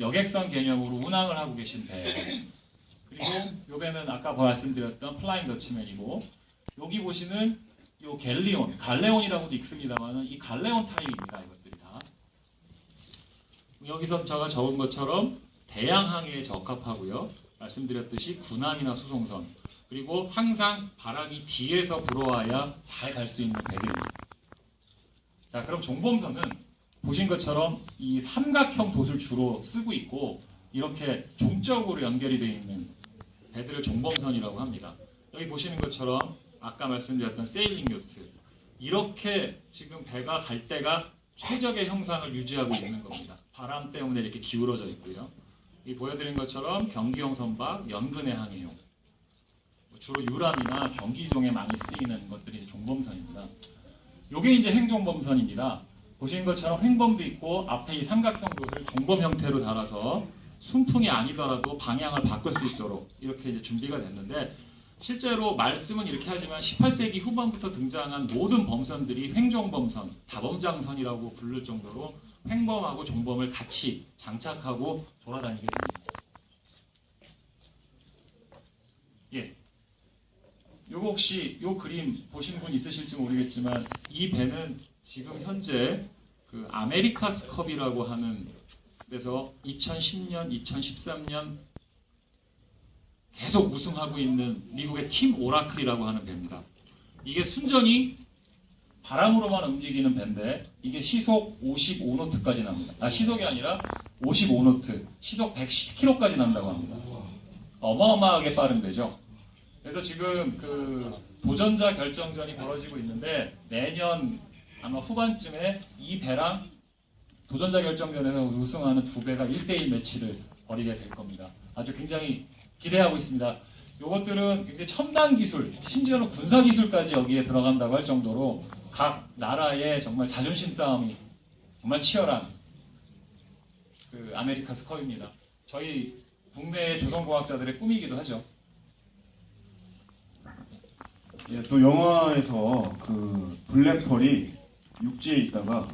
여객선 개념으로 운항을 하고 계신 배. 그리고 요 배는 아까 말씀드렸던 플라잉 더치맨이고, 여기 보시는 요 갤리온, 갈레온이라고도 읽습니다만은 이 갈레온 타입입니다. 이것들이 다. 여기서 제가 적은 것처럼 대양 항해에 적합하고요. 말씀드렸듯이 군함이나 수송선, 그리고 항상 바람이 뒤에서 불어와야 잘 갈 수 있는 배들입니다. 자, 그럼 종범선은 보신 것처럼 이 삼각형 돛을 주로 쓰고 있고, 이렇게 종적으로 연결이 되어 있는 배들을 종범선이라고 합니다. 여기 보시는 것처럼 아까 말씀드렸던 세일링 요트, 이렇게 지금 배가 갈 때가 최적의 형상을 유지하고 있는 겁니다. 바람 때문에 이렇게 기울어져 있고요. 이 보여드린 것처럼 경기용 선박, 연근해 항해용, 주로 유람이나 경기종에 많이 쓰이는 것들이 종범선입니다. 요게 이제 행종범선입니다. 보신 것처럼 횡범도 있고, 앞에 이 삼각형 돛을 종범 형태로 달아서 순풍이 아니더라도 방향을 바꿀 수 있도록 이렇게 이제 준비가 됐는데, 실제로 말씀은 이렇게 하지만 18세기 후반부터 등장한 모든 범선들이 횡종범선, 다범장선이라고 부를 정도로 횡범하고 종범을 같이 장착하고 돌아다니게 됩니다. 예. 요거 혹시 요 그림 보신 분 있으실지 모르겠지만, 이 배는 지금 현재 그 아메리카스컵이라고 하는 데서 2010년, 2013년 계속 우승하고 있는 미국의 팀 오라클이라고 하는 배입니다. 이게 순전히 바람으로만 움직이는 배인데, 이게 시속 55노트까지 납니다. 시속이 아니라 55노트, 시속 110km까지 난다고 합니다. 어마어마하게 빠른 배죠. 그래서 지금 그 도전자 결정전이 벌어지고 있는데, 내년 아마 후반쯤에 이 배랑 도전자 결정전에서 우승하는 두 배가 1대1 매치를 벌이게 될 겁니다. 아주 굉장히 기대하고 있습니다. 이것들은 굉장히 첨단 기술, 심지어는 군사 기술까지 여기에 들어간다고 할 정도로 각 나라의 정말 자존심 싸움이 정말 치열한 그 아메리카스컵입니다. 저희 국내 조선공학자들의 꿈이기도 하죠. 예, 또 영화에서 그 블랙펄이 육지에 있다가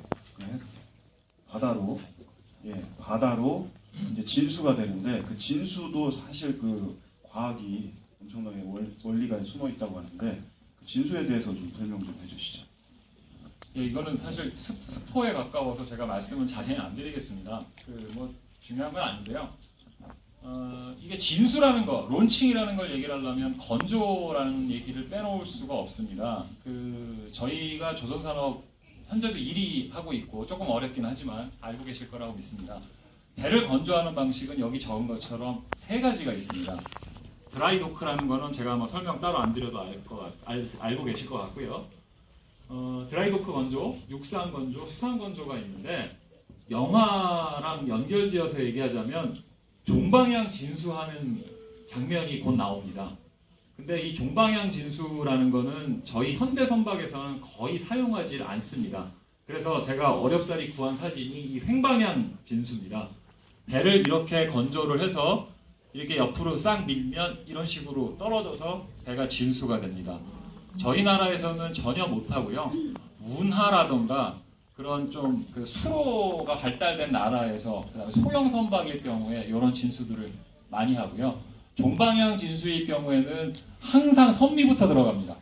바다로 이제 진수가 되는데, 그 진수도 사실 그 과학이 엄청나게 원리가 숨어 있다고 하는데, 그 진수에 대해서 좀 설명 좀 해주시죠. 예, 이거는 사실 스포에 가까워서 제가 말씀은 자세히 안 드리겠습니다. 중요한 건 아닌데요. 이게 진수라는 거, 론칭이라는 걸 얘기를 하려면 건조라는 얘기를 빼놓을 수가 없습니다. 저희가 조선산업 현재도 1위 하고 있고, 조금 어렵긴 하지만 알고 계실 거라고 믿습니다. 배를 건조하는 방식은 여기 적은 것처럼 세 가지가 있습니다. 드라이도크라는 거는 제가 설명 따로 안 드려도 알고 계실 것 같고요. 드라이도크 건조, 육상 건조, 수상 건조가 있는데, 영화랑 연결지어서 얘기하자면 종방향 진수하는 장면이 곧 나옵니다. 근데 이 종방향 진수라는 거는 저희 현대 선박에서는 거의 사용하지 않습니다. 그래서 제가 어렵사리 구한 사진이 이 횡방향 진수입니다. 배를 이렇게 건조를 해서 이렇게 옆으로 싹 밀면 이런 식으로 떨어져서 배가 진수가 됩니다. 저희 나라에서는 전혀 못하고요. 운하라던가 그런 좀 그 수로가 발달된 나라에서, 그다음에 소형 선박일 경우에 이런 진수들을 많이 하고요. 종방향 진수일 경우에는 항상 선미부터 들어갑니다.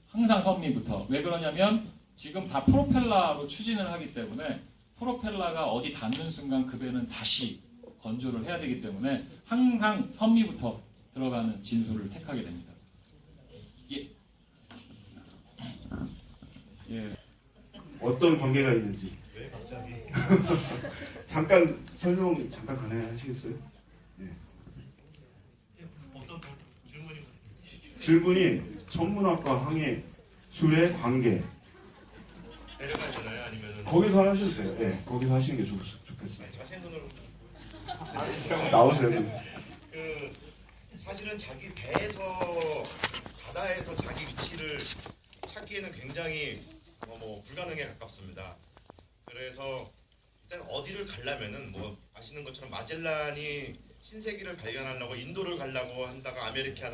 항상 선미부터. 왜 그러냐면 지금 다 프로펠러로 추진을 하기 때문에, 프로펠러가 어디 닿는 순간 그 배는 다시 건조를 해야 되기 때문에 항상 선미부터 들어가는 진수를 택하게 됩니다. 예. 예. 어떤 관계가 있는지. 왜 갑자기? 잠깐 설명 잠깐 가능하시겠어요? 예. 어떤 질문이? 질문이 천문학과 항해 술의 관계. 내려가야 되나요? 아니면은 거기서 하셔도 돼요. 예, 거기서 하시는 게 좋겠어요. 자신으로 나오세요. 사실은 자기 배에서 바다에서 자기 위치를 찾기에는 굉장히 불가능에 가깝습니다. 그래서 일단 어디를 가려면은 아시는 것처럼 마젤란이 신세계를 발견하려고 인도를 가려고 한다가 아메리카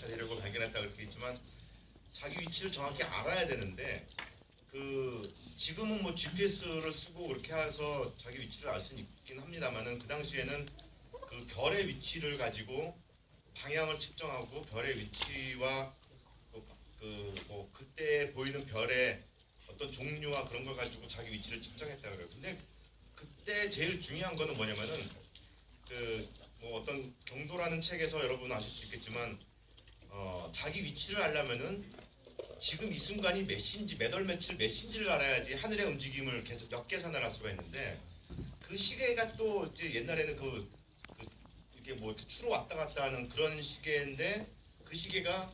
대륙을 발견했다 그렇게 있지만, 자기 위치를 정확히 알아야 되는데 그 지금은 뭐 GPS를 쓰고 그렇게 해서 자기 위치를 알 수는 있긴 합니다만은 그 당시에는 그 별의 위치를 가지고 방향을 측정하고 별의 위치와 뭐 그때 보이는 별의 어떤 종류와 그런 걸 가지고 자기 위치를 측정했다 그래요. 근데 그때 제일 중요한 거는 뭐냐면은 그 뭐 어떤 경도라는 책에서 여러분 아실 수 있겠지만 자기 위치를 알려면은 지금 이 순간이 몇인지 몇 월 며칠 몇인지를 알아야지 하늘의 움직임을 계속 역계산을 할 수가 있는데 그 시계가 또 이제 옛날에는 이렇게 뭐 이렇게 추로 왔다 갔다 하는 그런 시계인데 그 시계가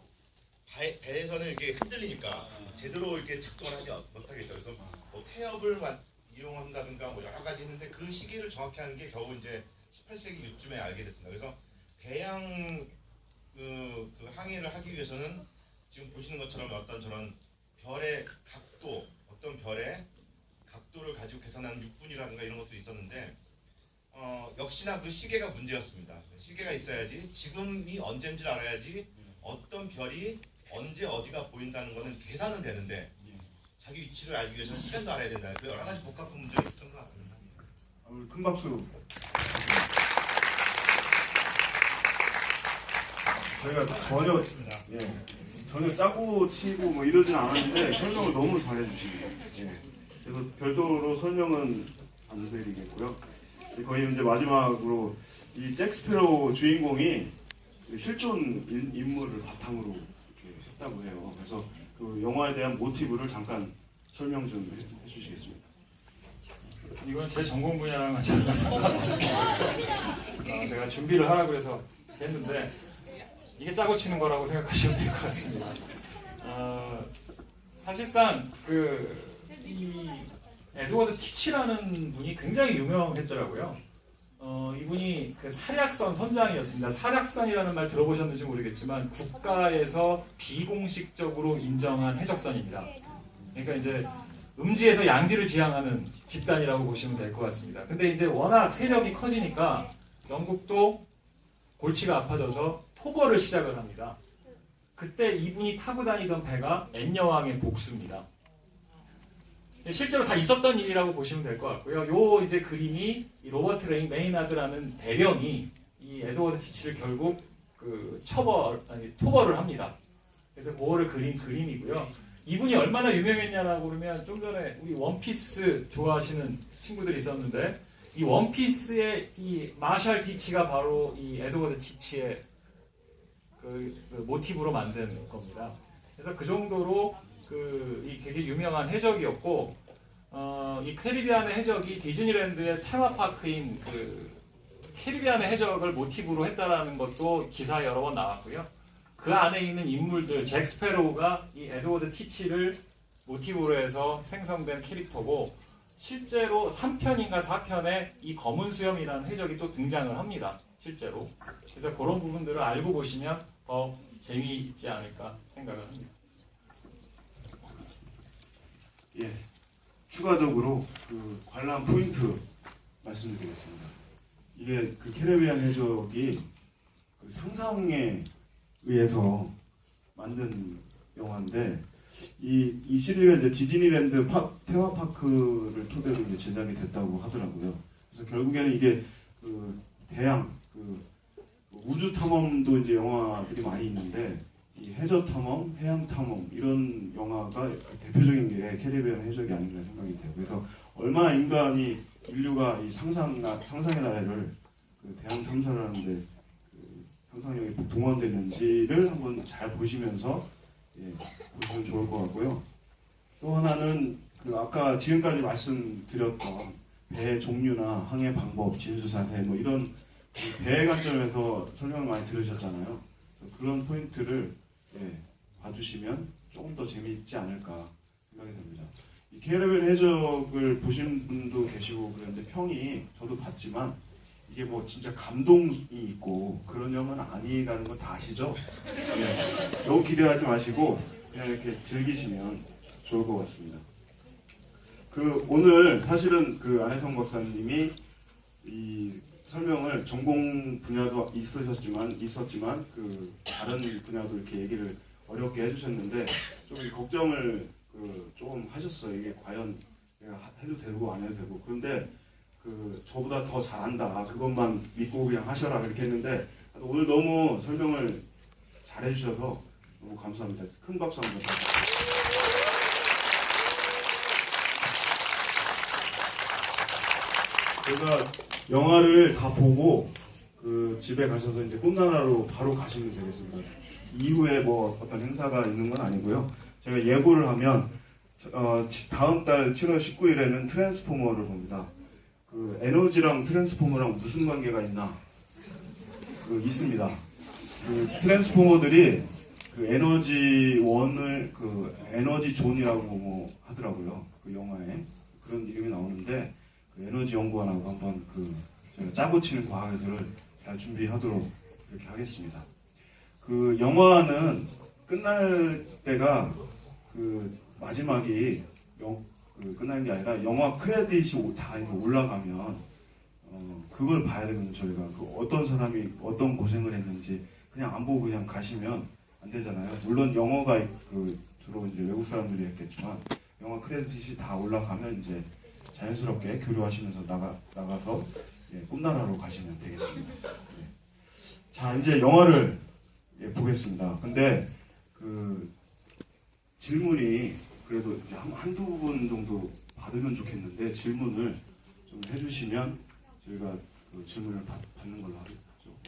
배에서는 이렇게 흔들리니까 제대로 이렇게 작동을 하지 못하겠죠. 그래서 뭐 태엽을 이용한다든가 뭐 여러 가지 했는데 그 시계를 정확히 하는 게 겨우 이제 18세기 요쯤에 알게 됐습니다. 그래서 대양 그 항해를 하기 위해서는 지금 보시는 것처럼 어떤 저런 별의 각도, 어떤 별의 각도를 가지고 계산하는 육분이라든가 이런 것도 있었는데 역시나 그 시계가 문제였습니다. 시계가 있어야지 지금이 언제인지를 알아야지 어떤 별이 언제 어디가 보인다는 거는 계산은 되는데 자기 위치를 알기 위해서는 시간도 알아야 된다. 그 여러 가지 복잡한 문제가 있었던 것 같습니다. 큰 박수. 저희가 전혀 짜고 치고 뭐 이러진 않았는데 설명을 너무 잘해주시네요. 그래서 별도로 설명은 안 드리겠고요. 거의 이제 마지막으로 이 잭 스패로우 주인공이 실존 인물을 바탕으로 이렇게 했다고 해요. 그래서 그 영화에 대한 모티브를 잠깐 설명 좀 해주시겠습니까? 이건 제 전공 분야랑은 전혀 상관없어요. 제가 준비를 하라고 해서 했는데 이게 짜고 치는 거라고 생각하시면 될 것 같습니다. 사실상 이 에드워드 티치라는 분이 굉장히 유명했더라고요. 이분이 그 사략선 선장이었습니다. 사략선이라는 말 들어보셨는지 모르겠지만 국가에서 비공식적으로 인정한 해적선입니다. 그러니까 이제 음지에서 양지를 지향하는 집단이라고 보시면 될 것 같습니다. 근데 이제 워낙 세력이 커지니까 영국도 골치가 아파져서 토벌을 시작을 합니다. 그때 이분이 타고 다니던 배가 엔여왕의 복수입니다. 실제로 다 있었던 일이라고 보시면 될 것 같고요. 요 이제 그림이 이 로버트 메이나드라는 대령이 이 에드워드 티치를 결국 토벌을 합니다. 그래서 그거를 그린 그림이고요. 이분이 얼마나 유명했냐라고 그러면 좀 전에 우리 원피스 좋아하시는 친구들이 있었는데 이 원피스의 이 마샬 티치가 바로 이 에드워드 티치의 그 모티브로 만든 겁니다. 그래서 그 정도로 이 되게 유명한 해적이었고 이 캐리비안의 해적이 디즈니랜드의 테마파크인 캐리비안의 해적을 모티브로 했다라는 것도 기사에 여러 번 나왔고요. 그 안에 있는 인물들 잭 스패로우가 이 에드워드 티치를 모티브로 해서 생성된 캐릭터고 실제로 3편인가 4편에 이 검은 수염이라는 해적이 또 등장을 합니다. 실제로. 그래서 그런 부분들을 알고 보시면 더 재미있지 않을까 생각을 합니다. 예, 추가적으로 관람 포인트 말씀드리겠습니다. 이게 캐리비안 해적이 상상에 의해서 만든 영화인데 이 시리즈가 이제 디즈니랜드 테마파크를 토대로 이제 제작이 됐다고 하더라고요. 그래서 결국에는 이게 대양 우주 탐험도 이제 영화들이 많이 있는데 이 해저 탐험, 해양 탐험 이런 영화가 대표적인 게 캐리비안 해적이 아닌가 생각이 돼요. 그래서 얼마나 인류가 이 상상의 나라를 대양 탐사를 하는데 상상력이 동원되는지를 한번 잘 보시면서 보시면 좋을 것 같고요. 또 하나는 아까 지금까지 말씀드렸던 배 종류나 항해 방법, 진수사태 뭐 이런 배의 관점에서 설명을 많이 들으셨잖아요. 그래서 그런 포인트를 봐주시면 조금 더 재미있지 않을까 생각이 됩니다. 이 캐리비안 해적을 보신 분도 계시고 그런데 평이 저도 봤지만 이게 뭐 진짜 감동이 있고 그런 영화는 아니라는 거 다 아시죠? 너무 기대하지 마시고 그냥 이렇게 즐기시면 좋을 것 같습니다. 오늘 사실은 안혜성 박사님이 이 설명을 전공 분야도 있었지만 다른 분야도 이렇게 얘기를 어렵게 해주셨는데 좀 걱정을 그 조금 하셨어요. 이게 과연 내가 해도 되고 안 해도 되고. 그런데 그 저보다 더 잘한다. 그것만 믿고 그냥 하셔라 그렇게 했는데 오늘 너무 설명을 잘 해주셔서 너무 감사합니다. 큰 박수 한번 부탁드립니다. 제가 영화를 다 보고 그 집에 가셔서 이제 꿈나라로 바로 가시면 되겠습니다. 이후에 뭐 어떤 행사가 있는 건 아니고요. 제가 예고를 하면 다음 달 7월 19일에는 트랜스포머를 봅니다. 그 에너지랑 트랜스포머랑 무슨 관계가 있나? 그 있습니다. 그 트랜스포머들이 그 에너지 원을 그 에너지 존이라고 뭐 하더라고요. 그 영화에 그런 이름이 나오는데 그 에너지 연구원하고 한번 그 제가 짜고 치는 과학에서를 잘 준비하도록 이렇게 하겠습니다. 그 영화는 끝날 때가 그 마지막이 그 끝나는 게 아니라 영화 크레딧이 다 올라가면 그걸 봐야 되거든요. 저희가 그 어떤 사람이 어떤 고생을 했는지 그냥 안 보고 그냥 가시면 안 되잖아요. 물론 영어가 그 주로 이제 외국 사람들이 했겠지만 영화 크레딧이 다 올라가면 이제 자연스럽게 교류하시면서 나가서 예, 꿈나라로 가시면 되겠습니다. 예. 자 이제 영화를 예, 보겠습니다. 근데 그 질문이 그래도 이제 한두 분 정도 받으면 좋겠는데 질문을 좀 해주시면 저희가 그 질문을 받는 걸로 하죠.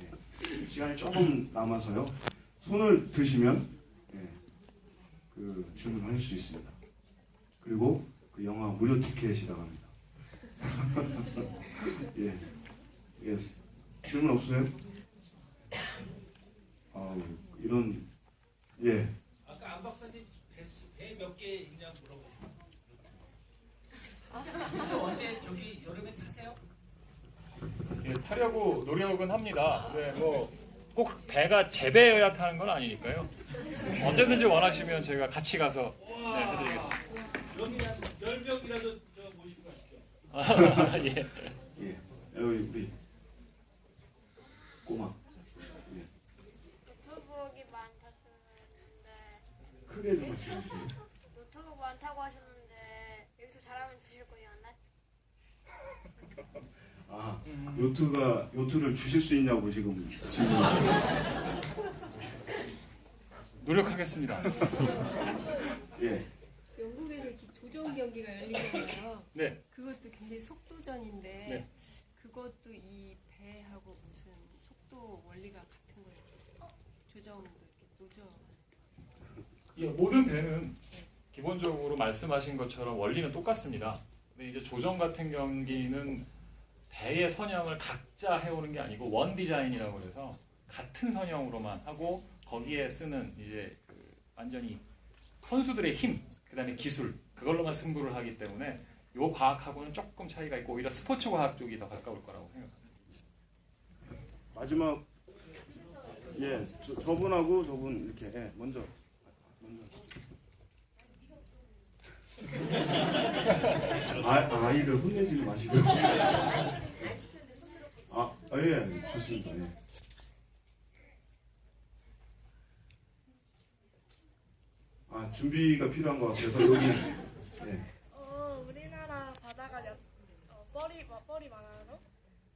예. 시간이 조금 남아서요. 손을 드시면 예, 그 질문을 하실 수 있습니다. 그리고 그 영화 무료 티켓이 나갑니다. 예. 예. 질문 없어요? 이런 예. 아까 안 박사님 배 몇 개 있냐 물어보시고 언제 저기 여름에 타세요? 예, 타려고 노력은 합니다. 네, 뭐 꼭 배가 제 배여야 타는 건 아니니까요. 언제든지 원하시면 제가 같이 가서 네, 해드리겠습니다. 그러면 10명이라도 저 모시고 가시죠. 아, 예. 예. 여기 우리 꼬마. 예. 노트북이만 탔으면 했는데 크게 좀 말씀해주세요. 노트북 많다고 하셨는데 여기서 잘하면 주실 거였나? 아, 요트를 주실 수 있냐고 지금 노력하겠습니다. 예. 영국에서 이렇게 조정 경기가 열리잖아요. 네. 그것도 굉장히 속도전인데 네. 그것도 이 배하고 무슨 속도 원리가 같은 거예요. 조정도 이렇게 노정. 예, 모든 배는 기본적으로 말씀하신 것처럼 원리는 똑같습니다. 근데 이제 조정 같은 경기는 배의 선형을 각자 해오는 게 아니고 원 디자인이라고 해서 같은 선형으로만 하고 거기에 쓰는 이제 그 완전히 선수들의 힘, 그다음에 기술 그걸로만 승부를 하기 때문에 요 과학하고는 조금 차이가 있고 오히려 스포츠 과학 쪽이 더 가까울 거라고 생각합니다. 마지막 예, 저분하고 저분 이렇게 예, 먼저. 아이를 혼내지는 마시고요. 예, 좋습니다. 예. 준비가 필요한 것 같아서 여기 예. 우리나라 바다가 뻘이 많아요.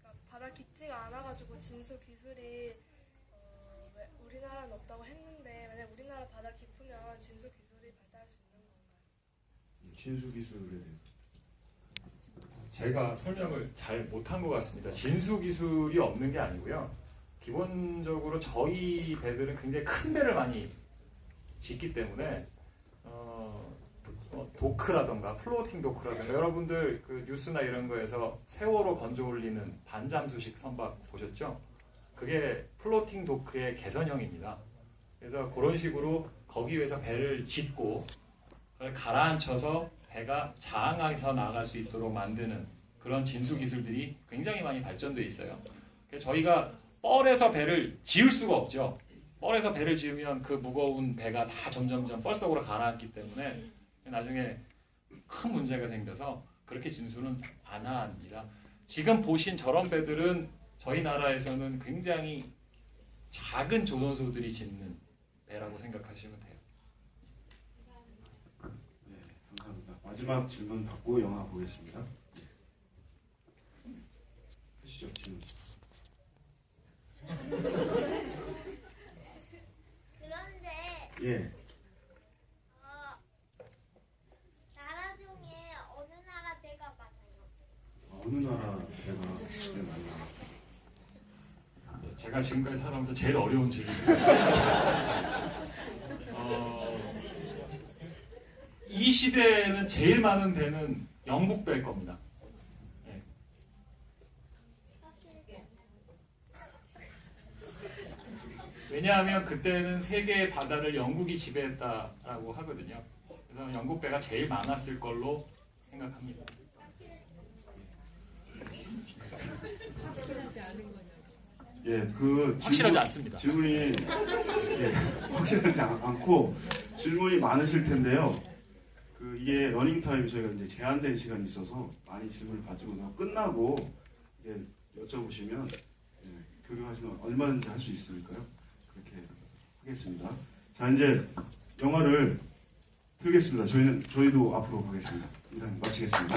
그러니까 바다 깊지가 않아가지고 진수 기술이 왜 우리나라는 없다고 했는데 만약 우리나라 바다 깊으면 진수 기술이 발달할 수 있는 건가요? 진수 기술에 대해서. 제가 설명을 잘 못한 것 같습니다. 진수 기술이 없는 게 아니고요. 기본적으로 저희 배들은 굉장히 큰 배를 많이 짓기 때문에 도크라던가 플로팅 도크라던가 여러분들 그 뉴스나 이런 거에서 세월호 건져 올리는 반잠수식 선박 보셨죠? 그게 플로팅 도크의 개선형입니다. 그래서 그런 식으로 거기 위해서 배를 짓고 그걸 가라앉혀서 배가 자항해서 나아갈 수 있도록 만드는 그런 진수 기술들이 굉장히 많이 발전돼 있어요. 그래서 저희가 뻘에서 배를 지을 수가 없죠. 뻘에서 배를 지으면 그 무거운 배가 다 점점점 뻘속으로 가라앉기 때문에 나중에 큰 문제가 생겨서 그렇게 진수는 안 합니다. 지금 보신 저런 배들은 저희 나라에서는 굉장히 작은 조선소들이 짓는 배라고 생각하시면 돼요. 마지막 질문 받고 영화 보겠습니다. 하시죠, 질문. 그런데 예. 나라 중에 어느 나라 배가 많아요? 어느 나라 배가 제일 많나? 네, 제가 지금까지 살아오면서 제일 어려운 질문입니다. 이 시대에는 제일 많은 배는 영국 배일 겁니다. 네. 왜냐하면 그때는 세계의 바다를 영국이 지배했다라고 하거든요. 그래서 영국 배가 제일 많았을 걸로 생각합니다. 확실하지 않은 거죠. 예, 그 확실하지 않습니다. 질문이 예, 확실하지 않고 질문이 많으실 텐데요. 그 이게 러닝 타임 저희가 이제 제한된 시간이 있어서 많이 질문을 받지 못하고 끝나고 예, 여쭤보시면 예, 교류하시면 얼마든지 할 수 있으니까요. 그렇게 하겠습니다. 자, 이제 영화를 틀겠습니다. 저희도 앞으로 가겠습니다. 이상 마치겠습니다.